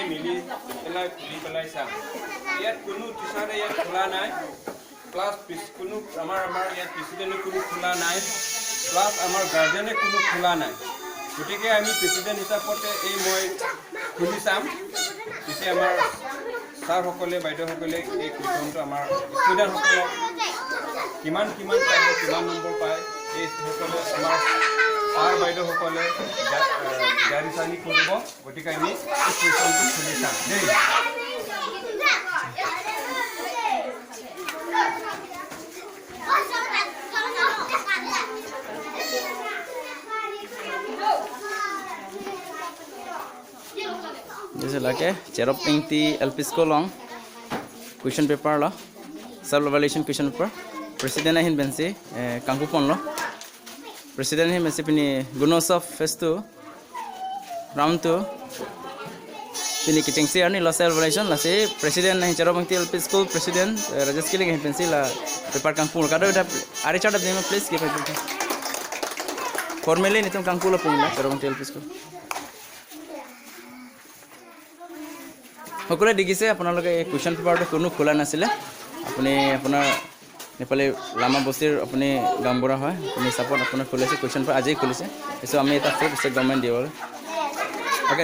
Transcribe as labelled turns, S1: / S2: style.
S1: মিলি পেলাই খুলি পেলাই চাম ইয়াত কোনো টিচাৰে ইয়াত খোলা নাই ক্লাছ কোনো আমাৰ ইয়াত প্ৰেচিডেণ্টে কোনো খোলা নাই প্লাছ আমাৰ গাৰ্জেনে কোনো খোলা নাই গতিকে আমি প্ৰেচিডেণ্ট হিচাপতে এই মই খুলি চাম তেতিয়া আমাৰ ছাৰসকলে বাইদেউসকলে এই কুৱেশ্যনটো আমাৰ ষ্টুডেণ্টসকলক কিমান পায় কিমান নম্বৰ পায় এই সকলে আমাৰ ছাৰ বাইদেউসকলে গাড়ী চালি কৰিব গতিকে আমি এই কুৱেশ্যনটো খুলি চাম দেই
S2: जैसे लगे चेरोप पिंगती LP school long question paper लो सब एवल्यूशन क्वेश्चन पेपर प्रेसिडेंट हिन बेंसी कांकुपन लो प्रेसिडेंट हिन बेंसी पिनी Gunotsav fest two round two पिनी किचेंसी अर्नी लो सेल एवल्यूशन लासे प्रेसिडेंट नहीं चेरोप पिंगती एलपी स्कूल प्रेसिडेंट राजेश किलिंग हिन बेंसी ला पेपर कांकुपन कादो इटा आरे चार्ट देम प्लीज के फॉर्मली नितम कांकुला पुंगला चेरोप पिंगती एलपी स्कूल সকলে দেখিছে আপোনালোকে এই কুৱেশ্যন পেপাৰটো কোনো খোলা নাছিলে আপুনি আপোনাৰ নেপালী লামা বস্তিৰ আপুনি গামবুঢ়া হয় আপুনি চাপৰ্ট আপোনাৰ খুলিছে কুৱেশ্যন পেপাৰ আজিয়ে খুলিছে পিছত আমি এটা ফ্ৰী গভৰ্ণমেণ্ট দিব অ'কে